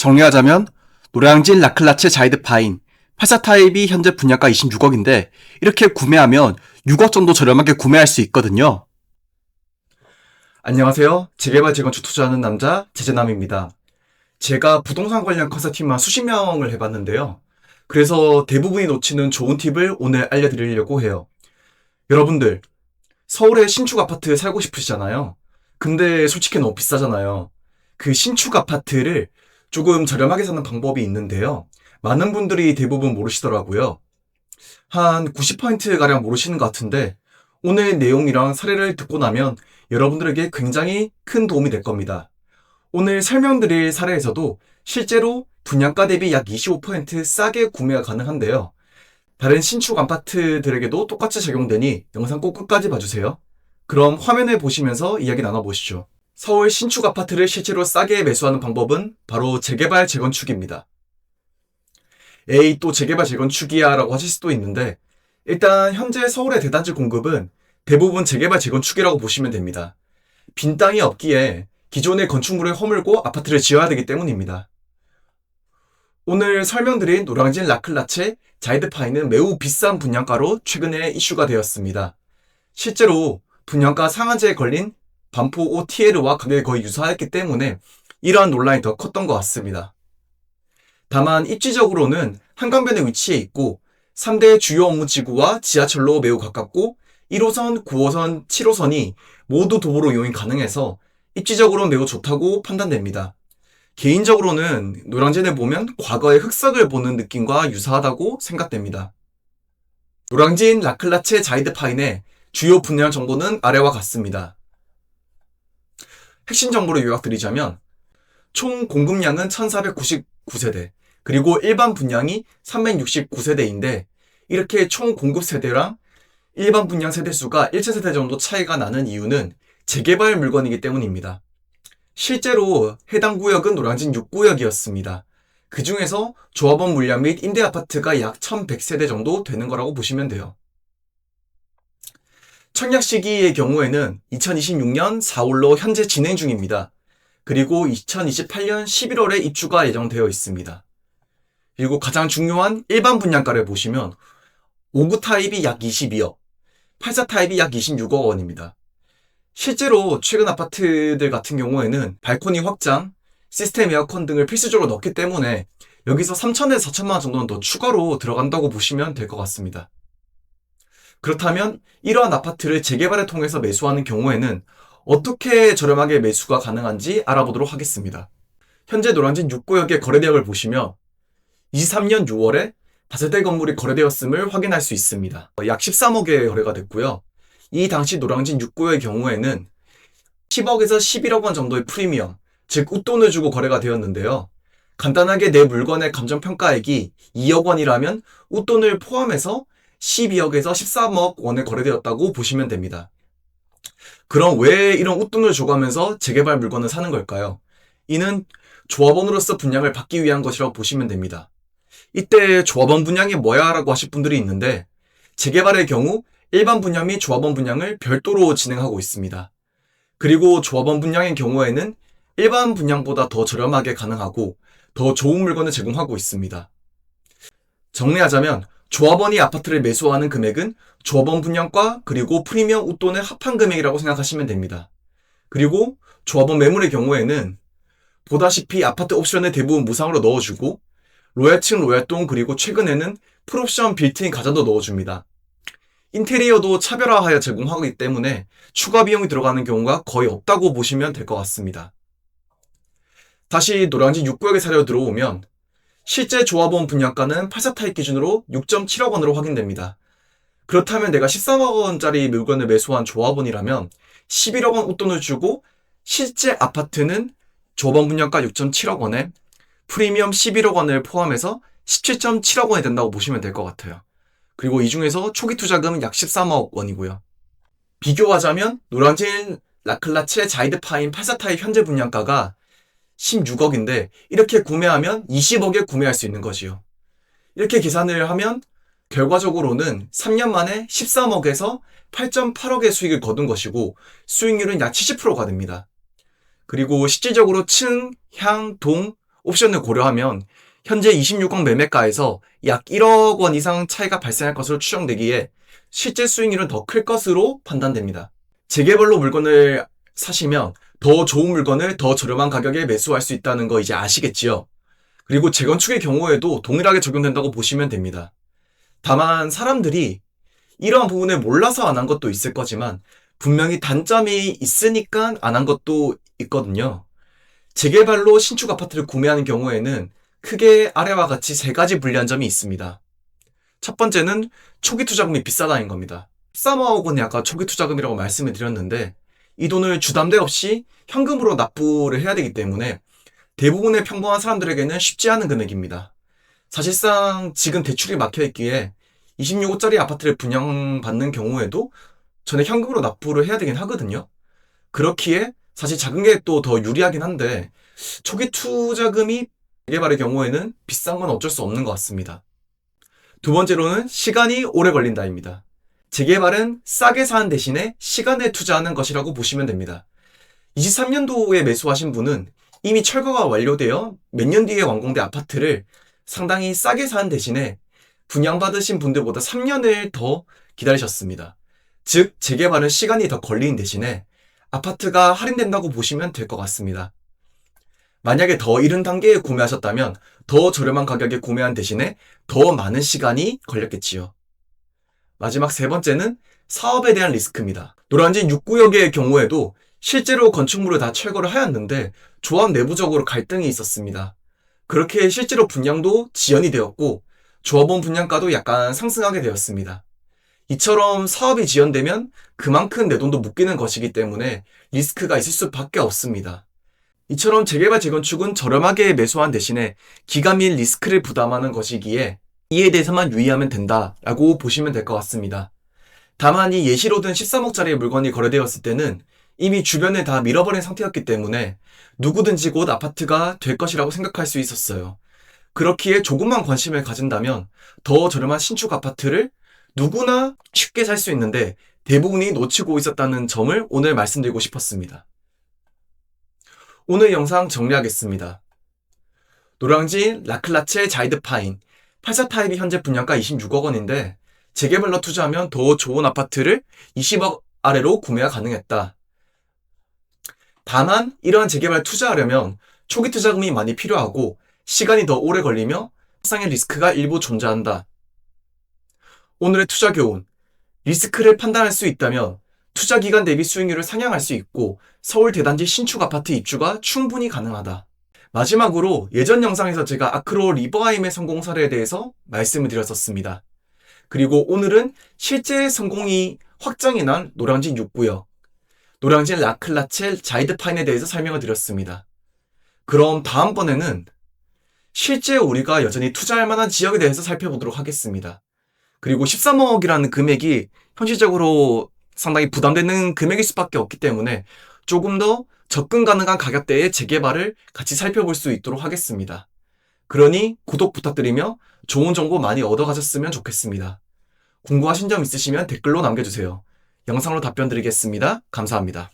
정리하자면 노량진 라클라체 자이드 파인 84 타입이 현재 분양가 26억인데 이렇게 구매하면 6억 정도 저렴하게 구매할 수 있거든요. 안녕하세요. 재개발 재건축 투자하는 남자 제재남입니다. 제가 부동산 관련 컨설팅만 수십 명을 해봤는데요. 그래서 대부분이 놓치는 좋은 팁을 오늘 알려드리려고 해요. 여러분들, 서울에 신축 아파트 살고 싶으시잖아요. 근데 솔직히 너무 비싸잖아요. 그 신축 아파트를 조금 저렴하게 사는 방법이 있는데요. 많은 분들이 대부분 모르시더라고요. 한 90%가량 모르시는 것 같은데 오늘 내용이랑 사례를 듣고 나면 여러분들에게 굉장히 큰 도움이 될 겁니다. 오늘 설명드릴 사례에서도 실제로 분양가 대비 약 25% 싸게 구매가 가능한데요. 다른 신축 아파트들에게도 똑같이 적용되니 영상 꼭 끝까지 봐주세요. 그럼 화면을 보시면서 이야기 나눠보시죠. 서울 신축 아파트를 실제로 싸게 매수하는 방법은 바로 재개발 재건축입니다. 에이, 또 재개발 재건축이야 라고 하실 수도 있는데 일단 현재 서울의 대단지 공급은 대부분 재개발 재건축이라고 보시면 됩니다. 빈 땅이 없기에 기존의 건축물을 허물고 아파트를 지어야 되기 때문입니다. 오늘 설명드린 노량진 라클라체 자이드 파인은 매우 비싼 분양가로 최근에 이슈가 되었습니다. 실제로 분양가 상한제에 걸린 반포 OTL과 가격이 거의 유사했기 때문에 이러한 논란이 더 컸던 것 같습니다. 다만 입지적으로는 한강변에 위치해 있고 3대 주요 업무지구와 지하철로 매우 가깝고 1호선, 9호선, 7호선이 모두 도보로 이용이 가능해서 입지적으로 매우 좋다고 판단됩니다. 개인적으로는 노량진에 보면 과거의 흑석을 보는 느낌과 유사하다고 생각됩니다. 노량진 라클라체 자이드 파인의 주요 분양 정보는 아래와 같습니다. 핵심 정보를 요약드리자면 총 공급량은 1499세대, 그리고 일반 분양이 369세대인데 이렇게 총 공급 세대랑 일반 분양 세대수가 1세대 정도 차이가 나는 이유는 재개발 물건이기 때문입니다. 실제로 해당 구역은 노량진 6구역이었습니다. 그 중에서 조합원 물량 및 임대아파트가 약 1100세대 정도 되는 거라고 보시면 돼요. 청약 시기의 경우에는 2026년 4월로 현재 진행 중입니다. 그리고 2028년 11월에 입주가 예정되어 있습니다. 그리고 가장 중요한 일반 분양가를 보시면 59 타입이 약 22억, 84 타입이 약 26억 원입니다. 실제로 최근 아파트들 같은 경우에는 발코니 확장, 시스템 에어컨 등을 필수적으로 넣기 때문에 여기서 3천에서 4천만 원 정도는 더 추가로 들어간다고 보시면 될 것 같습니다. 그렇다면 이러한 아파트를 재개발을 통해서 매수하는 경우에는 어떻게 저렴하게 매수가 가능한지 알아보도록 하겠습니다. 현재 노량진 6구역의 거래 내역을 보시면 23년 6월에 다세대 건물이 거래되었음을 확인할 수 있습니다. 약 13억에 거래가 됐고요. 이 당시 노량진 6구역의 경우에는 10억에서 11억 원 정도의 프리미엄, 즉 웃돈을 주고 거래가 되었는데요. 간단하게 내 물건의 감정평가액이 2억 원이라면 웃돈을 포함해서 12억에서 13억 원에 거래되었다고 보시면 됩니다. 그럼 왜 이런 웃돈을 줘가면서 재개발 물건을 사는 걸까요? 이는 조합원으로서 분양을 받기 위한 것이라고 보시면 됩니다. 이때 조합원 분양이 뭐야? 라고 하실 분들이 있는데 재개발의 경우 일반 분양 및 조합원 분양을 별도로 진행하고 있습니다. 그리고 조합원 분양의 경우에는 일반 분양보다 더 저렴하게 가능하고 더 좋은 물건을 제공하고 있습니다. 정리하자면 조합원이 아파트를 매수하는 금액은 조합원 분양가 그리고 프리미엄 웃돈의 합한 금액이라고 생각하시면 됩니다. 그리고 조합원 매물의 경우에는 보다시피 아파트 옵션을 대부분 무상으로 넣어주고 로얄층 로얄동 그리고 최근에는 풀옵션 빌트인 가전도 넣어줍니다. 인테리어도 차별화하여 제공하기 때문에 추가 비용이 들어가는 경우가 거의 없다고 보시면 될 것 같습니다. 다시 노량진 6구역의 사례로 들어오면 실제 조합원 분양가는 84 타입 기준으로 6.7억 원으로 확인됩니다. 그렇다면 내가 13억 원짜리 물건을 매수한 조합원이라면 11억 원 웃돈을 주고 실제 아파트는 조합원 분양가 6.7억 원에 프리미엄 11억 원을 포함해서 17.7억 원이 된다고 보시면 될 것 같아요. 그리고 이 중에서 초기 투자금은 약 13억 원이고요. 비교하자면 노량진 라클라체 자이드 파인 84 타입 현재 분양가가 16억인데 이렇게 구매하면 20억에 구매할 수 있는 거지요. 이렇게 계산을 하면 결과적으로는 3년 만에 13억에서 8.8억의 수익을 거둔 것이고 수익률은 약 70%가 됩니다. 그리고 실질적으로 층, 향, 동, 옵션을 고려하면 현재 26억 매매가에서 약 1억 원 이상 차이가 발생할 것으로 추정되기에 실제 수익률은 더 클 것으로 판단됩니다. 재개발로 물건을 사시면 더 좋은 물건을 더 저렴한 가격에 매수할 수 있다는 거 이제 아시겠지요? 그리고 재건축의 경우에도 동일하게 적용된다고 보시면 됩니다. 다만 사람들이 이러한 부분을 몰라서 안 한 것도 있을 거지만 분명히 단점이 있으니까 안 한 것도 있거든요. 재개발로 신축 아파트를 구매하는 경우에는 크게 아래와 같이 세 가지 불리한 점이 있습니다. 첫 번째는 초기 투자금이 비싸다는 겁니다. 13억 원이 아까 초기 투자금이라고 말씀을 드렸는데 이 돈을 주담대 없이 현금으로 납부를 해야 되기 때문에 대부분의 평범한 사람들에게는 쉽지 않은 금액입니다. 사실상 지금 대출이 막혀있기에 26호짜리 아파트를 분양받는 경우에도 전에 현금으로 납부를 해야 되긴 하거든요. 그렇기에 사실 작은 계획도 더 유리하긴 한데 초기 투자금이 재개발의 경우에는 비싼 건 어쩔 수 없는 것 같습니다. 두 번째로는 시간이 오래 걸린다입니다. 재개발은 싸게 사는 대신에 시간에 투자하는 것이라고 보시면 됩니다. 23년도에 매수하신 분은 이미 철거가 완료되어 몇 년 뒤에 완공된 아파트를 상당히 싸게 사는 대신에 분양받으신 분들보다 3년을 더 기다리셨습니다. 즉 재개발은 시간이 더 걸리는 대신에 아파트가 할인된다고 보시면 될 것 같습니다. 만약에 더 이른 단계에 구매하셨다면 더 저렴한 가격에 구매한 대신에 더 많은 시간이 걸렸겠지요. 마지막 세 번째는 사업에 대한 리스크입니다. 노량진 6구역의 경우에도 실제로 건축물을 다 철거를 하였는데 조합 내부적으로 갈등이 있었습니다. 그렇게 실제로 분양도 지연이 되었고 조합원 분양가도 약간 상승하게 되었습니다. 이처럼 사업이 지연되면 그만큼 내 돈도 묶이는 것이기 때문에 리스크가 있을 수밖에 없습니다. 이처럼 재개발 재건축은 저렴하게 매수한 대신에 기간 및 리스크를 부담하는 것이기에 이에 대해서만 유의하면 된다라고 보시면 될 것 같습니다. 다만 이 예시로 든 13억짜리 물건이 거래되었을 때는 이미 주변에 다 밀어버린 상태였기 때문에 누구든지 곧 아파트가 될 것이라고 생각할 수 있었어요. 그렇기에 조금만 관심을 가진다면 더 저렴한 신축 아파트를 누구나 쉽게 살 수 있는데 대부분이 놓치고 있었다는 점을 오늘 말씀드리고 싶었습니다. 오늘 영상 정리하겠습니다. 노량진 라클라체 자이드파인 84타입이 현재 분양가 26억 원인데 재개발로 투자하면 더 좋은 아파트를 20억 아래로 구매가 가능했다. 다만 이러한 재개발 투자하려면 초기 투자금이 많이 필요하고 시간이 더 오래 걸리며 확상의 리스크가 일부 존재한다. 오늘의 투자 교훈. 리스크를 판단할 수 있다면 투자 기간 대비 수익률을 상향할 수 있고 서울 대단지 신축 아파트 입주가 충분히 가능하다. 마지막으로 예전 영상에서 제가 아크로 리버하임의 성공 사례에 대해서 말씀을 드렸었습니다. 그리고 오늘은 실제 성공이 확정이 난 노량진 6구역, 노량진 라클라체 자이드파인에 대해서 설명을 드렸습니다. 그럼 다음번에는 실제 우리가 여전히 투자할 만한 지역에 대해서 살펴보도록 하겠습니다. 그리고 13억이라는 금액이 현실적으로 상당히 부담되는 금액일 수밖에 없기 때문에 조금 더 접근 가능한 가격대의 재개발을 같이 살펴볼 수 있도록 하겠습니다. 그러니 구독 부탁드리며 좋은 정보 많이 얻어가셨으면 좋겠습니다. 궁금하신 점 있으시면 댓글로 남겨주세요. 영상으로 답변 드리겠습니다. 감사합니다.